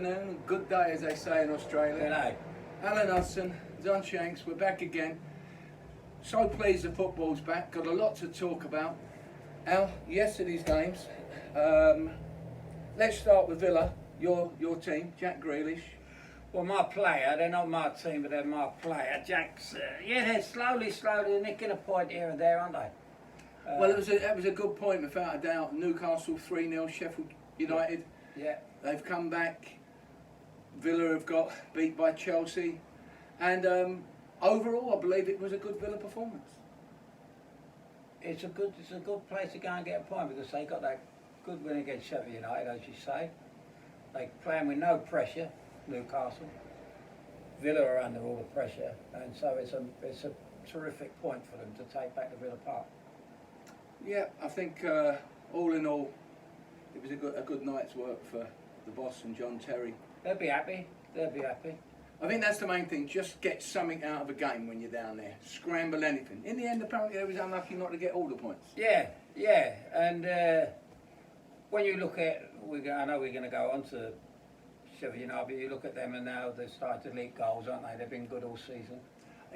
Good day, as they say in Australia. G'day. Alan Hudson, Don Shanks, we're back again. So pleased the football's back. Got a lot to talk about. Al, yesterday's games. Let's start with Villa, your team, Jack Grealish. Well, my player, they're not my team, but they're my player. Jack's, they're slowly nicking a point here and there, aren't they? Well, that was a good point, without a doubt. Newcastle 3-0, Sheffield United. Yeah. They've come back. Villa have got beat by Chelsea. And overall, I believe it was a good Villa performance. It's a good place to go and get a point because they got that good win against Sheffield United, as you say. They playing with no pressure, Newcastle. Villa are under all the pressure, and so it's a terrific point for them to take back to Villa Park. Yeah, I think all in all, it was a good night's work for the boss and John Terry. They'll be happy. They'll be happy. I think that's the main thing. Just get something out of a game when you're down there. Scramble anything. In the end, apparently, they was unlucky not to get all the points. Yeah, and when you look at, I know we're going to go on to Sheffield United, but you look at them and now they've started to leak goals, aren't they? They've been good all season.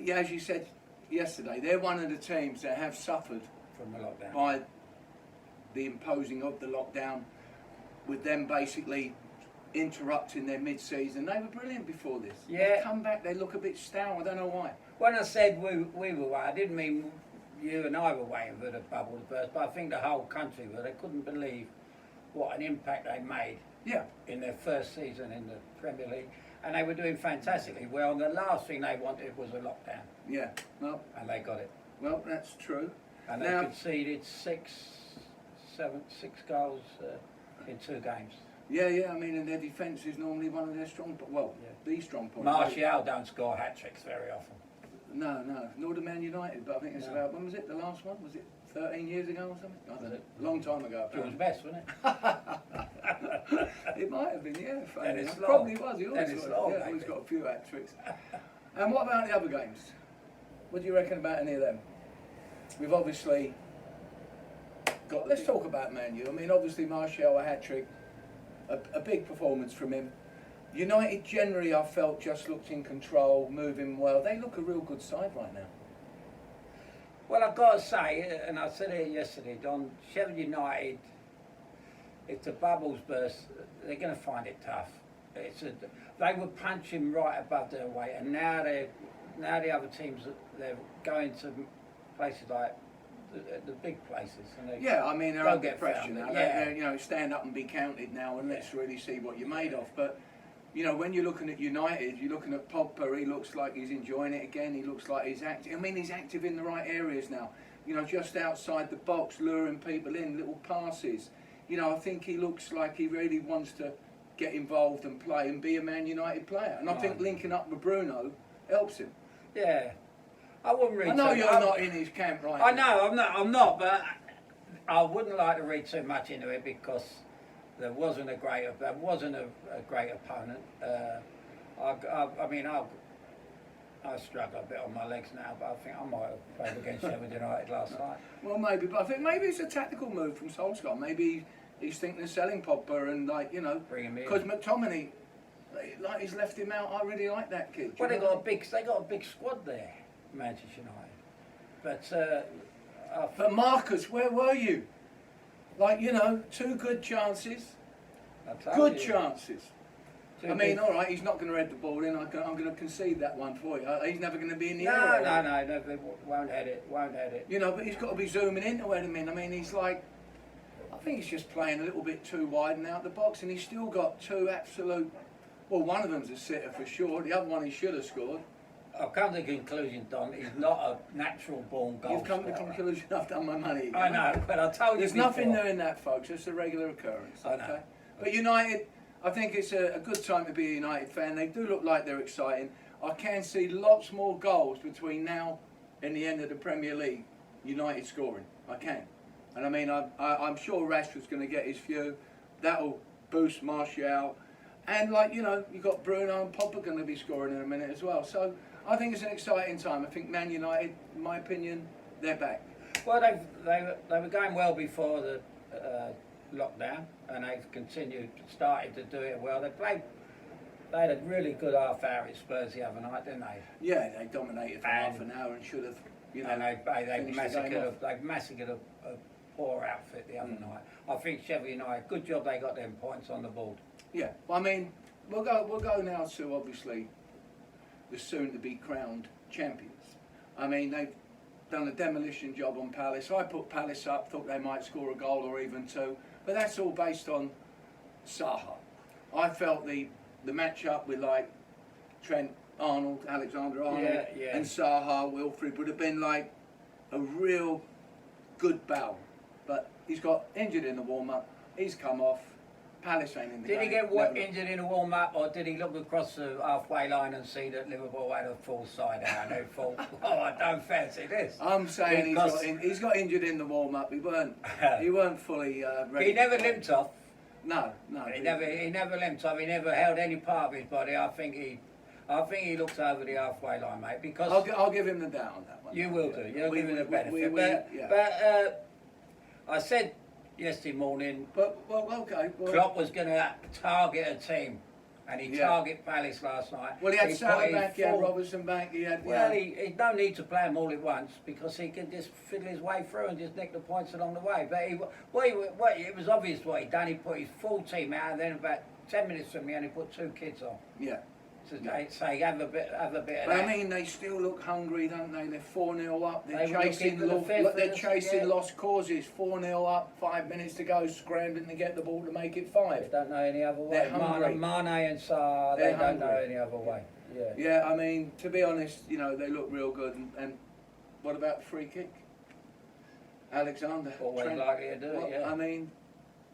Yeah, as you said yesterday, they're one of the teams that have suffered from the lockdown. By the imposing of the lockdown, with them basically interrupting their mid-season. They were brilliant before this. Yeah. They've come back, they look a bit stale, I don't know why. When I said we were waiting, I didn't mean you and I were waiting for the bubble to burst, but I think the whole country were. They couldn't believe what an impact they made in their first season in the Premier League. And they were doing fantastically well, and the last thing they wanted was a lockdown. Yeah, well. And they got it. Well, that's true. And they conceded six goals in 2 games. Yeah, I mean, and their defence is normally one of their strong the strong points. Martial don't score hat-tricks very often. No, nor do Man United, but I think it's about, when was it, the last one? Was it 13 years ago or something? I don't know. A long time ago. George Best, wasn't it? It might have been, yeah. And it's probably was. He always always got a few hat-tricks. And what about the other games? What do you reckon about any of them? We've obviously got... Let's talk about Man U. I mean, obviously Martial, a hat-trick. A big performance from him. United generally, I felt, just looked in control, moving well. They look a real good side right now. Well, I've got to say, and I said it yesterday, Don, Sheffield United, if the bubbles burst, they're going to find it tough. They were punching right above their weight, and now the other teams, they're going to places like the big places. And I mean, they're under pressure now. Yeah. Stand up and be counted now, and let's really see what you're made of. But when you're looking at United, you're looking at Pogba. He looks like he's enjoying it again. He looks like he's active. I mean, he's active in the right areas now. Just outside the box, luring people in, little passes. I think he looks like he really wants to get involved and play and be a Man United player. And I think linking up with Bruno helps him. Yeah. I woun't read. I know you're not in his camp right now. I know, I'm not, but I wouldn't like to read too much into it because there wasn't a great opponent. I struggle a bit on my legs now, but I think I might have played against Sheffield United last night. Well, maybe, but I think maybe it's a tactical move from Solskjaer. Maybe he's thinking of selling Pogba and bring him in. Because McTominay, he's left him out. I really like that kid. Well, they got a big squad there, Manchester United. But Marcus, where were you? 2 good chances. Good chances. I mean, all right, he's not going to head the ball in. I'm going to concede that one for you. He's never going to be in the area. No, won't head it. But he's got to be zooming in to head him in. I mean, I think he's just playing a little bit too wide and out the box, and he's still got 2 absolute... Well, one of them's a sitter for sure. The other one he should have scored. I've come to the conclusion, Don, he's not a natural born goal You've come to the conclusion I've done my money. I know, but I told you There's nothing new in that, folks. It's a regular occurrence. I know. But United, I think it's a good time to be a United fan. They do look like they're exciting. I can see lots more goals between now and the end of the Premier League. United scoring. I can. And I mean, I'm sure Rashford's going to get his few. That'll boost Martial. And you've got Bruno and Pogba going to be scoring in a minute as well. So I think it's an exciting time. I think Man United, in my opinion, they're back. Well, they were going well before the lockdown, and they've started to do it well. They played They had a really good half hour at Spurs the other night, didn't they? Yeah, they dominated for half an hour and should have, And they finished the game off. massacred a poor outfit the other night. I think Sheffield United, good job they got them points on the board. Yeah, well, I mean, we'll go now to obviously the soon-to-be crowned champions. I mean, they've done a demolition job on Palace. I put Palace up, thought they might score a goal or even two, but that's all based on Saha. I felt the match-up with like Trent Arnold, Alexander Arnold, and Saha, Wilfred would have been like a real good battle. But he's got injured in the warm-up. He's come off. Palace ain't in the game. Did he get injured in the warm-up, or did he look across the halfway line and see that Liverpool had a full side out and he thought, oh, I don't fancy this? I'm saying he's got injured in the warm-up. He weren't fully ready. He never limped off. No. He never limped off. He never held any part of his body. I think he looked over the halfway line, mate. Because I'll give him the doubt on that one. You will do. You'll give him the benefit. But I said yesterday morning, Klopp was going to target a team, and he targeted Palace last night. Well, he had Salah back, he had Robertson back, he had... Well, he no need to play them all at once, because he can just fiddle his way through and just nick the points along the way. But it was obvious what he'd done. He put his full team out, and then about 10 minutes from the end, he put 2 kids on. Yeah. So say have a bit of but that. I mean, they still look hungry, don't they? They're 4-0 up. They're chasing lost causes. 4-0 up. 5 minutes to go, scrambling to get the ball to make it 5. They don't know any other way. They're hungry. Mane and Salah, they don't know any other way. Yeah. I mean, to be honest, they look real good. And what about the free kick? Alexander. Always Trent, likely to do it. Yeah. I mean,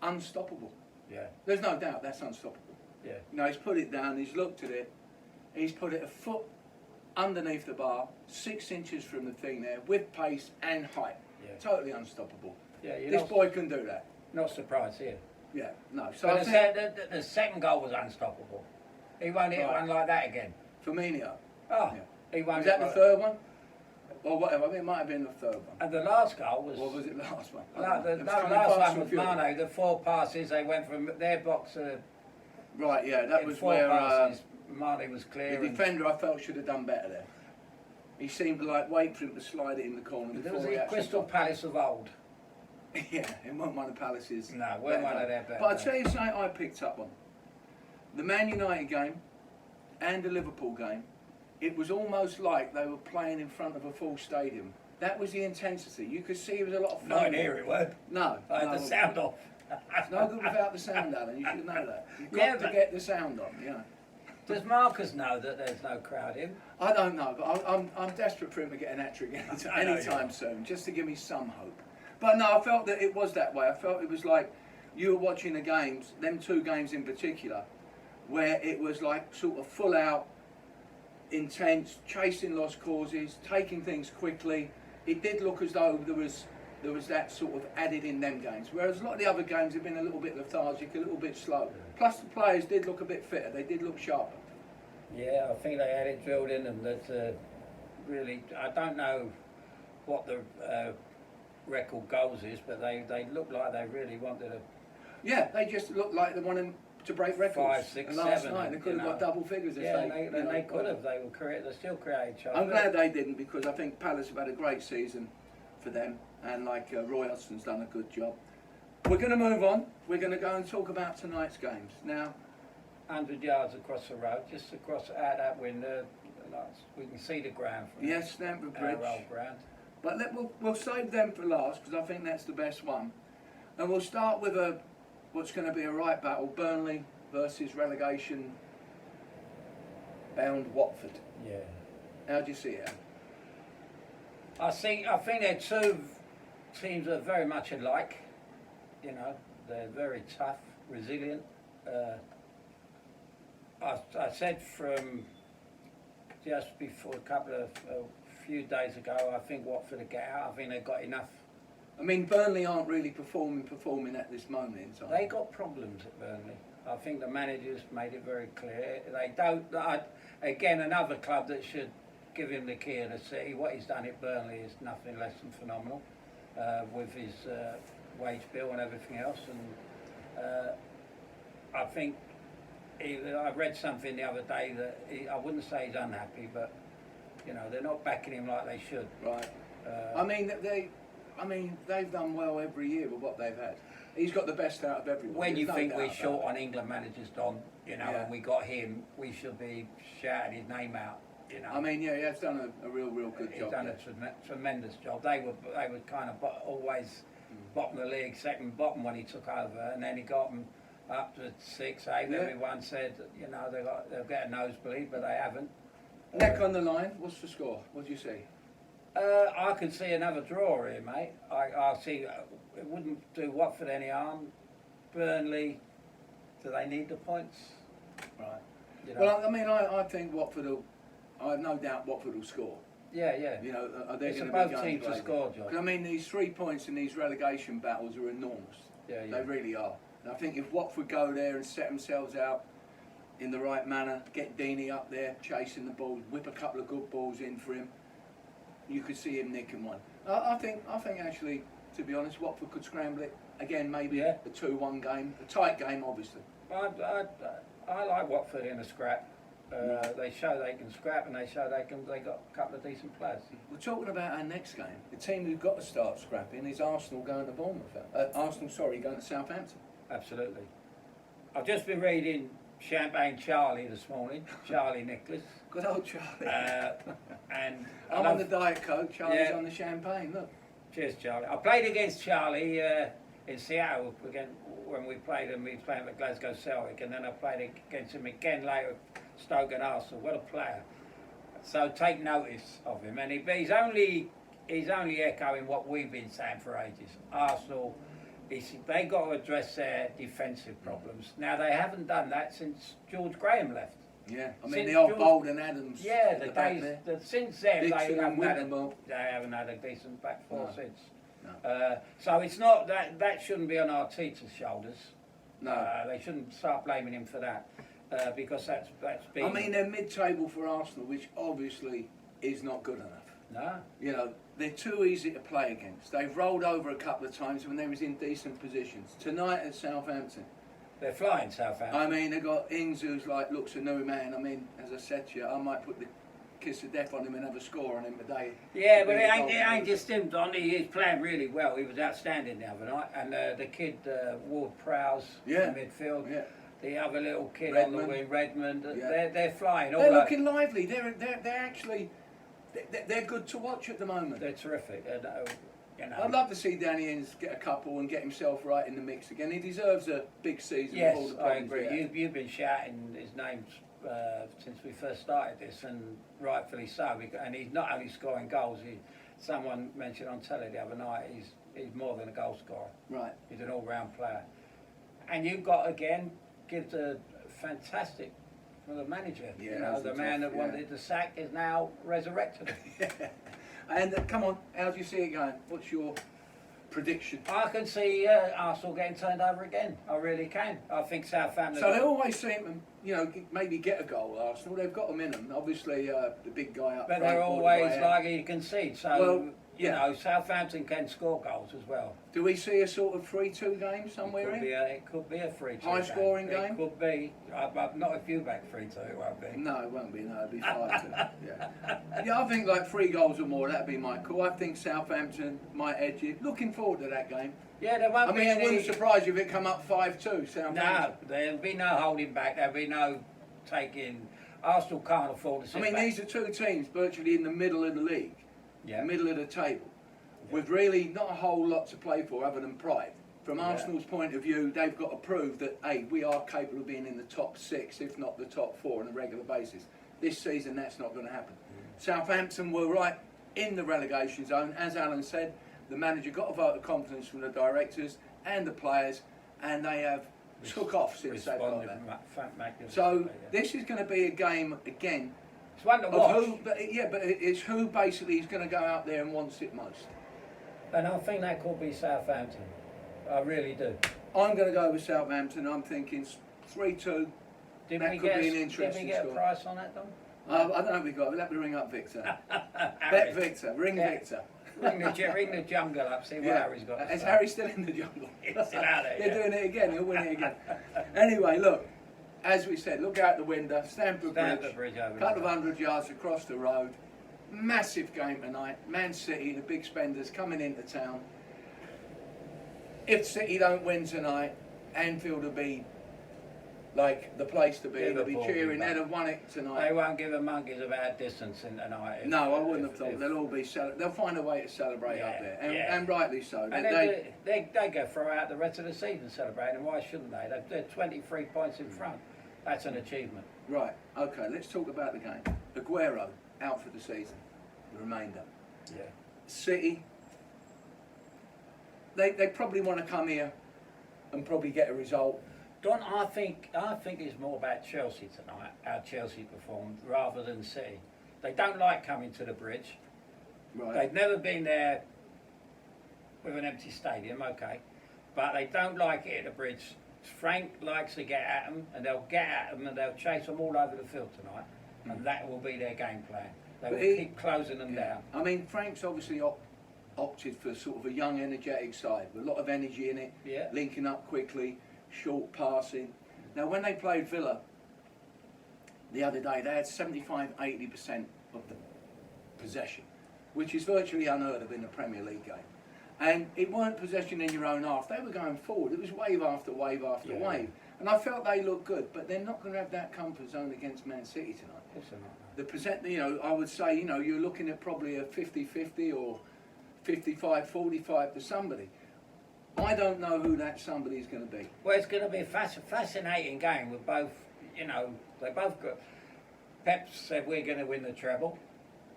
unstoppable. Yeah. There's no doubt that's unstoppable. Yeah. He's put it down. He's looked at it. He's put it a foot underneath the bar, 6 inches from the thing there, with pace and height. Yeah. Totally unstoppable. Yeah, this boy can do that. Not surprised here. Yeah, no. So the second goal was unstoppable. He won't hit one like that again. Firmino. Oh, yeah. He won't. Was that the third one? Or whatever, I mean, it might have been the third one. And the last goal was... Or was it the last one? The last one was Mane. The 4 passes, they went from their box to... Right, yeah, that was where... Mane was clear. The defender, I felt, should have done better there. He seemed to wait for him to slide it in the corner. There was the Crystal Palace of old. Yeah, it wasn't one of Palace's. No, it wasn't one of their better. But I'll tell you something I picked up on. The Man United game and the Liverpool game, it was almost like they were playing in front of a full stadium. That was the intensity. You could see there was a lot of fun. Not in here it weren't. No. I had the sound off. It's no good without the sound, Alan. You should know that. You've got to get the sound on, Does Marcus know that there's no crowd in? I don't know, but I'm desperate for him to get an hat-trick anytime soon, just to give me some hope. But no, I felt that it was that way. I felt it was like you were watching the games, them 2 games in particular, where it was like sort of full out, intense, chasing lost causes, taking things quickly. It did look as though there was that sort of added in them games, whereas a lot of the other games have been a little bit lethargic, a little bit slow. Plus the players did look a bit fitter, they did look sharper. Yeah, I think they had it drilled in them that really, I don't know what the record goals is, but they looked like they really wanted to... Yeah, they just looked like they wanted to break records. 5, 6, 7. Last night they could have got double figures if they could have. They still created chances. I'm glad they didn't, because I think Palace have had a great season for them, and Roy Hodgson's done a good job. We're going to move on. We're going to go and talk about tonight's games. Now, 100 yards across the road, just across out that window, we can see the ground from Stamford Bridge. Our old ground. But we'll save them for last, because I think that's the best one. And we'll start with what's going to be a right battle: Burnley versus relegation bound Watford. Yeah. How do you see it? I think they're 2 teams that are very much alike. They're very tough, resilient. I said from just before a few days ago, I think Watford will get out. I think they've got enough. I mean, Burnley aren't really performing at this moment in time. They got problems at Burnley. I think the managers made it very clear. They don't. Again, another club that should give him the key of the city. What he's done at Burnley is nothing less than phenomenal, with his wage bill and everything else. And I think I read something the other day that I wouldn't say he's unhappy, but you know they're not backing him like they should. Right. I mean they've done well every year with what they've had. He's got the best out of everyone. When you There's no think doubt we're about short it. on England managers, Don, you know, Yeah. and we got him, we should be shouting his name out. You know. I mean, yeah, he has done a real good He's job. done there. a tremendous job. They were kind of always bottom of the league, second bottom when he took over, and then he got them up to 6, 8. Yeah. Everyone said, you know, they'll get a nosebleed, but they haven't. Neck on the line. What's the score? What do you see? I could see another draw here, mate. I see. It wouldn't do Watford any harm. Burnley, do they need the points? Right. You know? Well, I mean, I think Watford will. I have no doubt Watford will score. Yeah. You know, are they It's going both to be teams to score, John. 'Cause I mean, these 3 points in these relegation battles are enormous. Yeah. They really are. And I think if Watford go there and set themselves out in the right manner, get Deeney up there chasing the ball, whip a couple of good balls in for him, you could see him nicking one. I think actually, to be honest, Watford could scramble it again. Maybe Yeah. a 2-1 game, a tight game, obviously. I like Watford in a scrap. They show they can scrap, and they show they got a couple of decent players. We're talking about our next game. The team who've got to start scrapping is Arsenal going to Bournemouth. Going to Southampton. Absolutely. I've just been reading Champagne Charlie this morning, Charlie Nicholas, Good old Charlie. and I'm on the Diet Coke, Charlie's Yeah. on the champagne, look. cheers, Charlie. I played against Charlie in Seattle again when we played him. We was playing at Glasgow Celtic, and then I played against him again later, Stoke and Arsenal. What a player! So take notice of him, and he's only echoing what we've been saying for ages. Arsenal, they got to address their defensive problems. Now they haven't done that since George Graham left. Yeah, I mean Since the old George- Bold and Adams. Yeah, at the back days there. since then Dixon and Whittemore. they haven't had a decent back four No. since. No. So it's not that shouldn't be on Arteta's shoulders. No. They shouldn't start blaming him for that because that's been. I mean, they're mid-table for Arsenal, which obviously is not good enough. no. You know, they're too easy to play against. They've rolled over a couple of times when they was in decent positions. Tonight at Southampton, They're flying Southampton. I mean, they got Ings who's like looks a new man. I mean, as I said to you, I might put the kiss of death on him and have a score on him today. Yeah, but it ain't just him, Don. He's playing really well. He was outstanding the other night. And the kid, Ward Prowse, Yeah. in midfield. Yeah. The other little kid on Redmond. the wing, Redmond. Yeah. They're flying. All They're over. looking lively. They're actually they're good to watch at the moment. They're terrific. You know. I'd love to see Danny Ings get a couple and get himself right in the mix again. He deserves a big season. Yes, with all the I problems agree. he had. You've been shouting his name since we first started this, and rightfully so. And he's not only scoring goals. Someone mentioned on telly the other night. He's more than a goal scorer. Right. He's an all-round player. And you've got again give the fantastic for the manager. Yeah, you know, that's the the man tough, that wanted the sack is now resurrected. And come on, how do you see it going? What's your prediction? I can see Arsenal getting turned over again. I really can. I think Southampton. So they always seem to, you know, maybe get a goal. Arsenal, they've got them in them. Obviously, the big guy up But front. they're all the always way out. likely to concede. So, Well, you yeah. know, Southampton can score goals as well. Do we see a sort of 3-2 game somewhere in? It could be a 3-2 High-scoring game? It could be. Not if you back 3-2, it won't be. No, it won't be. No, it'll be 5-2. Yeah, I think like 3 goals or more. That'd be my call. I think Southampton might edge it. Looking forward to that game. Yeah, there won't I be mean, it any... wouldn't surprise you if it come up 5-2. Southampton. No, there'll be no holding back. There'll be no taking... Arsenal can't afford to sit I mean, back. these are 2 teams virtually in the middle of the league, Yeah. middle of the table, with really not a whole lot to play for other than pride. From Yeah. Arsenal's point of view, they've got to prove that, hey, we are capable of being in the top 6, if not the top 4 on a regular basis. This season, that's not going to happen. Southampton were right in the relegation zone. As Alan said, the manager got a vote of confidence from the directors and the players, and they have took off since they've got that. So this is going to be a game again It's one to of watch. who, but it's who basically is going to go out there and wants it most. And I think that could be Southampton. I really do. I'm going to go with Southampton. I'm thinking 3-2. Did That we could get, be an did interesting we get a score. price on that, Don? I don't know if we got it. Let me ring up Victor. Bet Harry. Victor. Ring Yeah. Victor. ring the jungle up, see what Harry's got to Is say. Harry still in the jungle? He's still out there, They're yeah. doing it again. He'll win it again. Anyway, look. as we said, look out the window, Stamford Stamford Bridge, Bridge over a couple of there. 100 yards across the road. Massive game tonight. Man City, the big spenders coming into town. If City don't win tonight, Anfield will be like the place to be. They'll be Liverpool cheering. will be They'd have won it They tonight. won't give a monkey's about distance in tonight. No, I wouldn't have thought. They'll all be they'll find a way to celebrate up Yeah, there, yeah. and rightly so. And they go throw out the rest of the season celebrating. Why shouldn't they? They're 23 points in front. That's an achievement. Right. Okay. Let's talk about the game. Aguero out for the season. The remainder. Yeah. City. They probably want to come here and probably get a result. Don, I think it's more about Chelsea tonight, how Chelsea performed, rather than City. They don't like coming to the bridge. Right. They've never been there with an empty stadium, okay, but they don't like it at the bridge. Frank likes to get at them, and they'll get at them, and they'll chase them all over the field tonight, and that will be their game plan. They will keep closing them down. I mean, Frank's obviously opted for sort of a young, energetic side with a lot of energy in it, Yeah. linking up quickly, short passing. Now, when they played Villa the other day, they had 75-80% of the possession, which is virtually unheard of in a Premier League game. And it weren't possession in your own half. They were going forward. It was wave after wave after Yeah. wave. And I felt they looked good, but they're not going to have that comfort zone against Man City tonight. Of course they're not. The percent, I would say, you're looking at probably a 50-50 or 55-45 to somebody. I don't know who that somebody is going to be. Well, it's going to be a fascinating game with both, they both got. Pep said we're going to win the treble.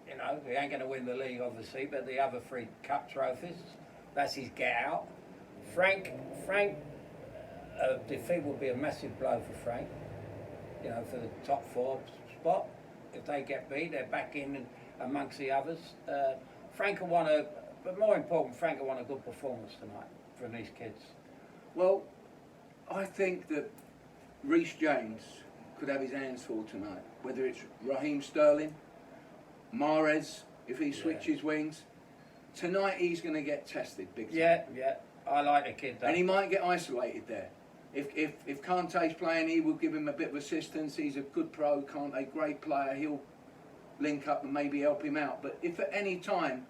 We ain't going to win the league, obviously, but the other 3 cup trophies, that's his get out. Frank, defeat will be a massive blow for Frank, for the top 4 spot. If they get beat, they're back in amongst the others. Frank will want but more important, Frank will want a good performance tonight from these kids. Well, I think that Reece James could have his hands full tonight, whether it's Raheem Sterling, Mahrez, if he switches wings. Tonight he's going to get tested big time. Yeah, I like the kid though. And he might get isolated there. If Kante's playing, he will give him a bit of assistance. He's a good pro, Kante, great player. He'll link up and maybe help him out. But if at any time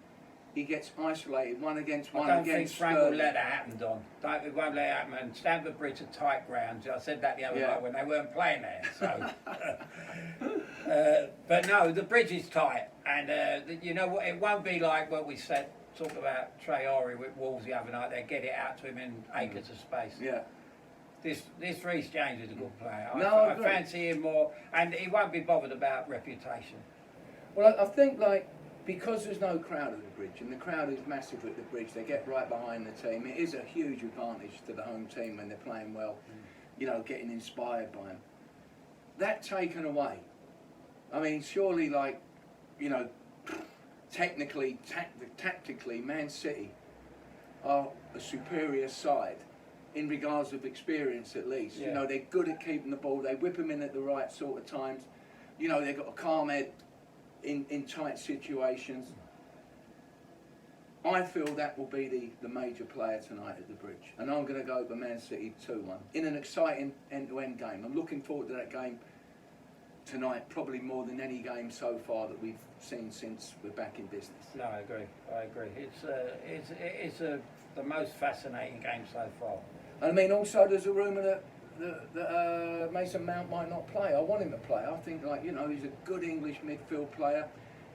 he gets isolated, one against one I don't think against Frank Sterling, will let that happen, Don. It won't let it happen. And Stamford Bridge are tight grounds. I said that the other night when they weren't playing there. So, but no, the bridge is tight, and what? It won't be like what we said. Talk about Traore with Wolves the other night. They get it out to him in acres of space. Yeah. This Reece James is a good player. I I fancy him more, and he won't be bothered about reputation. Well, I think because there's no crowd at the bridge, and the crowd is massive at the bridge, they get right behind the team. It is a huge advantage to the home team when they're playing well, getting inspired by them. That taken away, I mean, surely technically, tactically, Man City are a superior side in regards of experience at least. Yeah. They're good at keeping the ball, they whip them in at the right sort of times. They've got a calm head in tight situations. I feel that will be the major player tonight at the bridge. And I'm going to go for Man City 2-1 in an exciting end-to-end game. I'm looking forward to that game tonight, probably more than any game so far that we've seen since we're back in business. No, I agree. It's the most fascinating game so far. And I mean, also there's a rumour that Mason Mount might not play. I want him to play. I think he's a good English midfield player.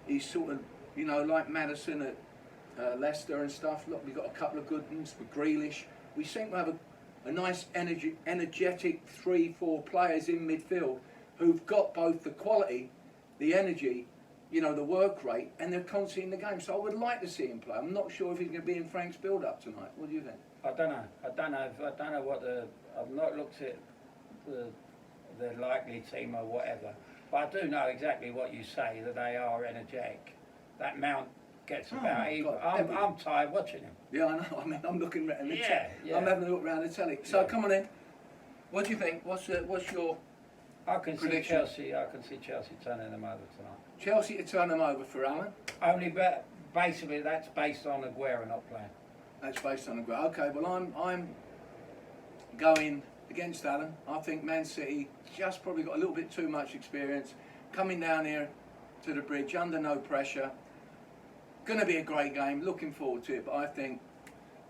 He's sort of like Maddison at Leicester and stuff. Look, we've got a couple of good ones with Grealish. We seem to have a nice energetic 3-4 players in midfield who've got both the quality, the energy, the work rate, and they're constantly in the game. So I would like to see him play. I'm not sure if he's going to be in Frank's build-up tonight. What do you think? I don't know what I've not looked at the likely team or whatever. But I do know exactly what you say, that they are energetic. That Mount gets about. I'm tired watching him. Yeah, I know. I mean, I'm looking around the Yeah. I'm having a look around the telly. So come on in. What do you think? What's your I can prediction? see Chelsea turning them over tonight. Chelsea to turn them over for Alan? Only, basically that's based on Aguero not playing. That's based on the ground. Okay, well I'm going against Alan. I think Man City just probably got a little bit too much experience coming down here to the bridge under no pressure. Going to be a great game. Looking forward to it. But I think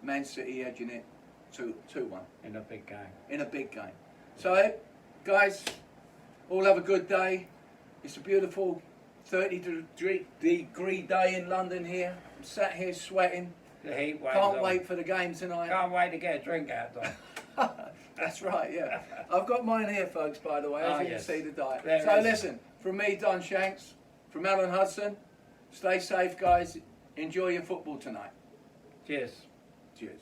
Man City edging it 2-1 In a big game. in a big game. So, guys, all have a good day. It's a beautiful 30-degree day in London here. I'm sat here sweating. The heat waves Can't on. wait for the game tonight. Can't wait to get a drink out, Don. That's right, yeah. I've got mine here, folks, by the way, as Oh, you yes. can see the diet. There So is. listen, from me, Don Shanks, from Alan Hudson, stay safe, guys. Enjoy your football tonight. Cheers. Cheers.